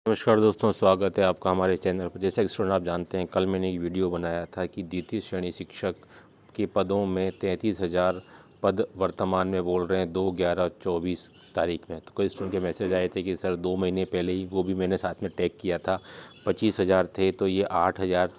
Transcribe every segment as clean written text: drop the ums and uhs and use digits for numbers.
नमस्कार दोस्तों, स्वागत है आपका हमारे चैनल पर। जैसा कि स्टूडेंट आप जानते हैं, कल मैंने एक वीडियो बनाया था कि द्वितीय श्रेणी शिक्षक के पदों में 33,000 पद वर्तमान में बोल रहे हैं 2/11/24 तारीख में। तो कई स्टूडेंट के मैसेज आए थे कि सर 2 महीने पहले ही, वो भी मैंने साथ में टैग किया था, 25,000 थे, तो ये 8,000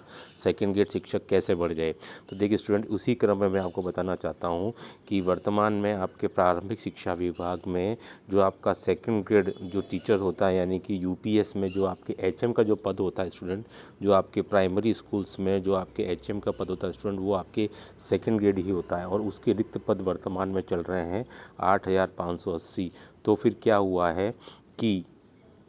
सेकेंड ग्रेड शिक्षक कैसे बढ़ गए। तो देखिए स्टूडेंट, उसी क्रम में मैं आपको बताना चाहता हूँ कि वर्तमान में आपके प्रारंभिक शिक्षा विभाग में जो आपका सेकंड ग्रेड जो टीचर होता है, यानी कि यूपीएस में जो आपके एचएम का जो पद होता है स्टूडेंट, जो आपके प्राइमरी स्कूल्स में जो आपके एचएम का पद होता है स्टूडेंट, वो आपके सेकंड ग्रेड ही होता है और उसके रिक्त पद वर्तमान में चल रहे हैं 8,580। तो फिर क्या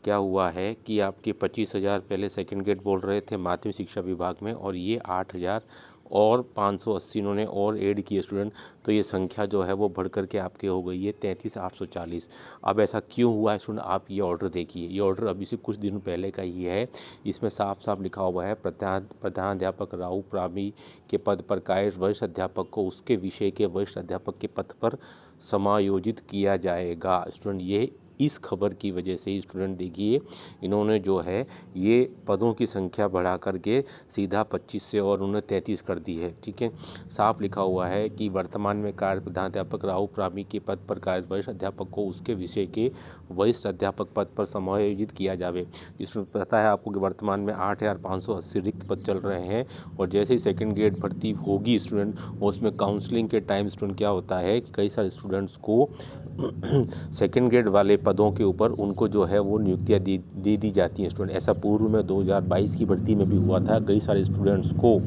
हुआ है कि आपके 25,000 पहले सेकंड ग्रेड बोल रहे थे माध्यमिक शिक्षा विभाग में, और ये 8,000 और 580 इन्होंने और ऐड किए स्टूडेंट। तो ये संख्या जो है वो बढ़ कर के आपके हो गई है 33,840। अब ऐसा क्यों हुआ है स्टूडेंट, आप ये ऑर्डर देखिए। ये ऑर्डर अभी से कुछ दिनों पहले का ही है। इसमें साफ साफ लिखा हुआ है, प्रधानाध्यापक राव प्रावी के पद पर कार्यरत वरिष्ठ अध्यापक को उसके विषय के वरिष्ठ अध्यापक के पद पर समायोजित किया जाएगा। स्टूडेंट, ये इस खबर की वजह से ही स्टूडेंट देखिए, इन्होंने जो है ये पदों की संख्या बढ़ा करके सीधा 25 से और उन्होंने 33 कर दी है। ठीक है, साफ लिखा हुआ है कि वर्तमान में कार्य प्रधानाध्यापक राव प्रावी के पद पर कार्यरत वरिष्ठ अध्यापक को उसके विषय के वरिष्ठ अध्यापक पद पर समायोजित किया जावे। इसमें पता है आपको कि वर्तमान में 8,580 रिक्त पद चल रहे हैं, और जैसे ही सेकेंड ग्रेड भर्ती होगी स्टूडेंट, और उसमें काउंसलिंग के टाइम स्टूडेंट क्या होता है कि कई सारे स्टूडेंट्स को सेकेंड ग्रेड वाले पदों के ऊपर उनको जो है वो नियुक्तियाँ दी जाती हैं स्टूडेंट। ऐसा पूर्व में 2022 की भर्ती में भी हुआ था। कई सारे स्टूडेंट्स को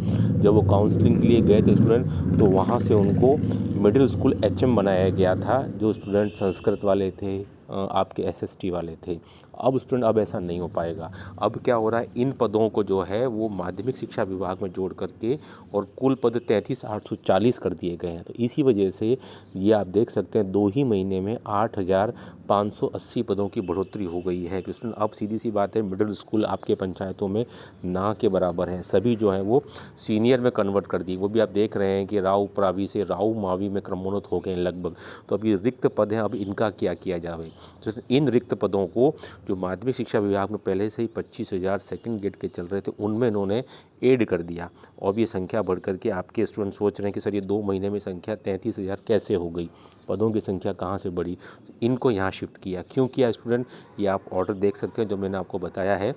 जब वो काउंसलिंग के लिए गए थे स्टूडेंट, तो वहाँ से उनको मिडिल स्कूल एचएम बनाया गया था, जो स्टूडेंट संस्कृत वाले थे, आपके एसएसटी वाले थे। अब स्टूडेंट, अब ऐसा नहीं हो पाएगा। अब क्या हो रहा है, इन पदों को जो है वो माध्यमिक शिक्षा विभाग में जोड़ करके और कुल पद 33,840 कर दिए गए हैं। तो इसी वजह से ये आप देख सकते हैं 2 ही महीने में 8,580 पदों की बढ़ोतरी हो गई है। स्टूडेंट, अब सीधी सी बात है, मिडिल स्कूल आपके पंचायतों में ना के बराबर हैं। सभी जो है वो सीनियर में कन्वर्ट कर दी। वो भी आप देख रहे हैं कि राव प्रावी से राव मावी में क्रमोन्नत हो गए हैं लगभग। तो अब ये रिक्त पद हैं, अब इनका क्या किया जाए। तो इन रिक्त पदों को जो माध्यमिक शिक्षा विभाग में पहले से ही 25,000 सेकंड ग्रेड के चल रहे थे, उनमें इन्होंने ऐड कर दिया। और ये संख्या बढ़ करके आपके स्टूडेंट सोच रहे हैं कि सर ये 2 महीने में संख्या 33,000 कैसे हो गई, पदों की संख्या कहाँ से बढ़ी। इनको यहाँ शिफ्ट किया। क्यों किया स्टूडेंट, ये आप ऑर्डर देख सकते हैं जो मैंने आपको बताया है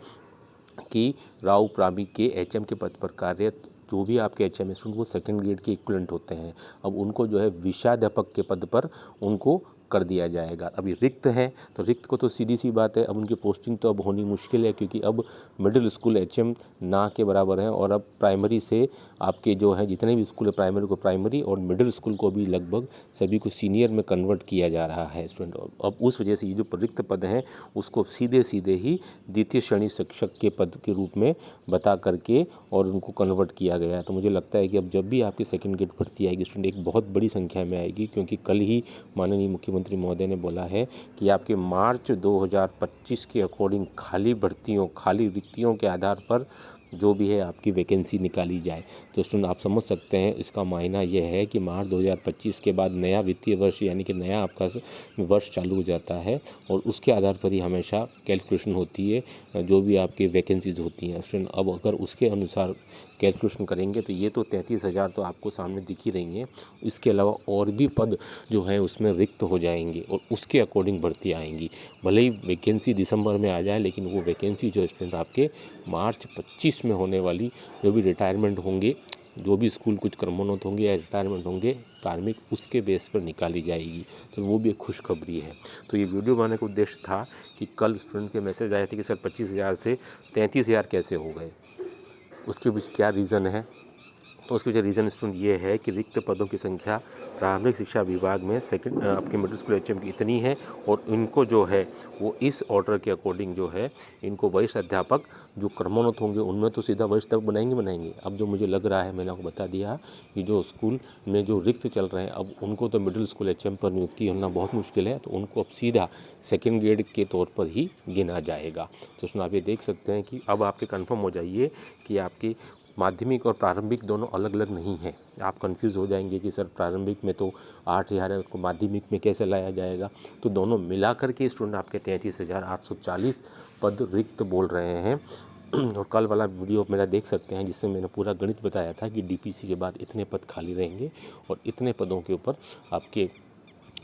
कि राव प्रावी के एचएम के पद पर कार्यरत जो भी आपके एचएम है स्टूडेंट, वो सेकंड ग्रेड के इक्विवेलेंट होते हैं। अब उनको जो है विषयाध्यापक के पद पर उनको कर दिया जाएगा। अभी रिक्त हैं, तो रिक्त को तो सीधी सी बात है, अब उनकी पोस्टिंग तो अब होनी मुश्किल है, क्योंकि अब मिडिल स्कूल एचएम ना के बराबर हैं। और अब प्राइमरी से आपके जो है जितने भी स्कूल है, प्राइमरी को प्राइमरी और मिडिल स्कूल को भी लगभग सभी को सीनियर में कन्वर्ट किया जा रहा है स्टूडेंट। अब उस वजह से ये जो रिक्त पद हैं उसको सीधे सीधे ही द्वितीय श्रेणी शिक्षक के पद के रूप में बता करके और उनको कन्वर्ट किया गया है। तो मुझे लगता है कि अब जब भी आपकी सेकंड ग्रेड भर्ती आएगी स्टूडेंट, एक बहुत बड़ी संख्या में आएगी, क्योंकि कल ही माननीय मुख्यमंत्री महोदय ने बोला है कि आपके मार्च 2025 के अकॉर्डिंग खाली रिक्तियों के आधार पर जो भी है आपकी वैकेंसी निकाली जाए। तो स्टूडेंट, आप समझ सकते हैं इसका मायना यह है कि मार्च 2025 के बाद नया वित्तीय वर्ष यानी कि नया आपका वर्ष चालू हो जाता है, और उसके आधार पर ही हमेशा कैलकुलेशन होती है जो भी आपकी वैकेंसीज होती हैं स्टूडेंट। अब अगर उसके अनुसार कैलकुलेशन करेंगे तो ये तो 33,000 तो आपको सामने दिख ही रही हैं। इसके अलावा और भी पद जो हैं उसमें रिक्त हो जाएंगे और उसके अकॉर्डिंग भर्ती आएंगी। भले ही वैकेंसी दिसंबर में आ जाए, लेकिन वो वैकेंसी जो स्टूडेंट आपके मार्च 25 में होने वाली जो भी रिटायरमेंट होंगे, जो भी स्कूल कुछ क्रमोन्नत होंगे या रिटायरमेंट होंगे कार्मिक, उसके बेस पर निकाली जाएगी। तो वो भी एक खुशखबरी है। तो ये वीडियो बनाने का उद्देश्य था कि कल स्टूडेंट के मैसेज आए थे कि सर 25,000 से 33,000 कैसे हो गए, उसके पीछे क्या रीज़न है। तो उसके पीछे रीज़न स्टूडेंट ये है कि रिक्त पदों की संख्या प्रारंभिक शिक्षा विभाग में सेकंड आपके मिडिल स्कूल एचएम की इतनी है, और इनको जो है वो इस ऑर्डर के अकॉर्डिंग जो है इनको वरिष्ठ अध्यापक जो क्रमोन्नत होंगे उनमें तो सीधा वरिष्ठ अध्यापक बनाएंगे। अब जो मुझे लग रहा है, मैंने आपको बता दिया कि जो स्कूल में जो रिक्त चल रहे हैं, अब उनको तो मिडिल स्कूल एचएम पर नियुक्ति होना बहुत मुश्किल है, तो उनको अब सीधा सेकेंड ग्रेड के तौर पर ही गिना जाएगा। तो उसमें आप ये देख सकते हैं कि अब आपके कन्फर्म हो जाइए कि आपकी माध्यमिक और प्रारंभिक दोनों अलग अलग नहीं है। आप कंफ्यूज हो जाएंगे कि सर प्रारंभिक में तो 8,000 है, उसको माध्यमिक में कैसे लाया जाएगा। तो दोनों मिला करके स्टूडेंट आपके 33,840 पद रिक्त बोल रहे हैं। और कल वाला वीडियो मेरा देख सकते हैं, जिससे मैंने पूरा गणित बताया था कि डीपीसी के बाद इतने पद खाली रहेंगे और इतने पदों के ऊपर आपके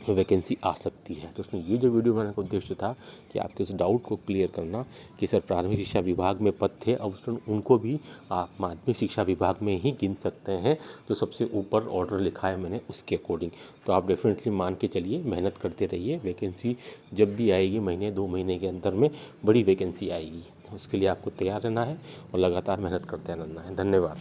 वैकेंसी आ सकती है। तो उसमें ये जो वीडियो बनाने का उद्देश्य था कि आपके उस डाउट को क्लियर करना कि सर प्राथमिक शिक्षा विभाग में पद थे, अब स्टूडेंट उनको भी आप माध्यमिक शिक्षा विभाग में ही गिन सकते हैं। तो सबसे ऊपर ऑर्डर लिखा है मैंने उसके अकॉर्डिंग। तो आप डेफिनेटली मान के चलिए, मेहनत करते रहिए, वैकेंसी जब भी आएगी महीने 2 महीने के अंदर में बड़ी वैकेंसी आएगी। तो उसके लिए आपको तैयार रहना है और लगातार मेहनत करते रहना है। धन्यवाद।